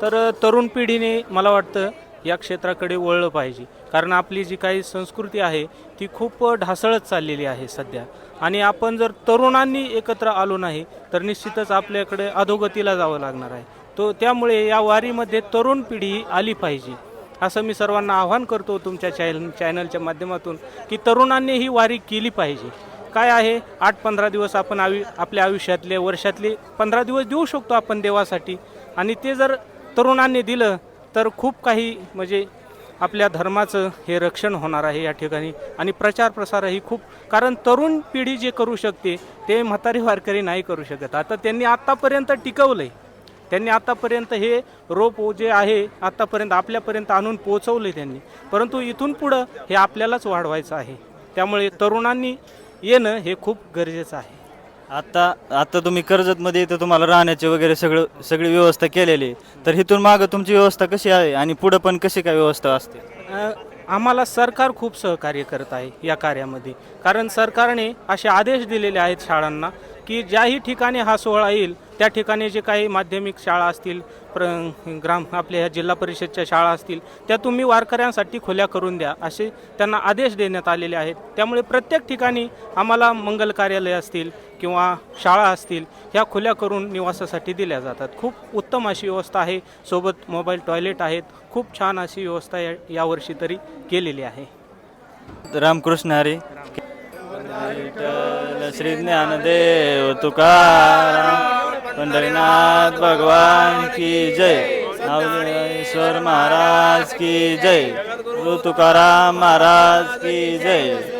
तर तरुण पिढीने मला वाटतं या क्षेत्राकडे वळलं पाहिजे, कारण आपली जी काही संस्कृती आहे ती खूप ढासळत चाललेली आहे सध्या. आणि आपण जर तरुणांनी एकत्र आलो नाही तर निश्चितच आपल्याकडे अधोगतीला जावं लागणार आहे. त्यामुळे या वारीमध्ये तरुण पिढी आली पाहिजे असं मी सर्वांना आवाहन करतो तुमच्या चॅनलच्या माध्यमातून, की तरुणांनी ही वारी केली पाहिजे. काय आहे, 8-15 दिवस आपण आपल्या आयुष्यातले वर्षातले 15 दिवस देऊ शकतो आपण देवासाठी, आणि ते जर तरुणांनी दिलं तर खूप काही म्हणजे आपल्या धर्माचं हे रक्षण होणार आहे या ठिकाणी. आणि प्रचार प्रसारही खूप, कारण तरुण पिढी जे करू शकते ते म्हातारी वारकरी नाही करू शकत. आता त्यांनी आत्तापर्यंत टिकवलं आहे, त्यांनी आत्तापर्यंत हे रोप जे आहे आत्तापर्यंत आपल्यापर्यंत आणून पोचवले त्यांनी, परंतु इथून पुढं हे आपल्यालाच वाढवायचं आहे. त्यामुळे तरुणांनी येणं हे खूप गरजेचं आहे. आता आता तुम्ही कर्जतमध्ये इथं तुम्हाला राहण्याचे वगैरे सगळी व्यवस्था केलेली आहे, तर इथून मागं तुमची व्यवस्था कशी आहे आणि पुढं पण कशी काय व्यवस्था असते? आम्हाला सरकार खूप सहकार्य करत आहे या कार्यामध्ये, कारण सरकारने असे आदेश दिलेले आहेत शाळांना की ज्याही ठिकाणी हा सोहळा येईल त्या ठिकाणी जे काही माध्यमिक शाळा असतील, आपल्या ह्या जिल्हा परिषदच्या शाळा असतील, त्या तुम्ही वारकऱ्यांसाठी खुल्या करून द्या असे त्यांना आदेश देण्यात आलेले आहेत. त्यामुळे प्रत्येक ठिकाणी आम्हाला मंगल कार्यालय असतील किंवा शाळा असतील ह्या खुल्या करून निवासासाठी दिल्या जातात. खूप उत्तम अशी व्यवस्था आहे, सोबत मोबाईल टॉयलेट आहेत. खूप छान अशी व्यवस्था यावर्षी तरी केलेली आहे. रामकृष्ण हरी. श्री ज्ञानदेव तुकाराम पंढरीनाथ भगवान की जय. नामदेश्वर महाराज की जय. तुकाराम महाराज की जय.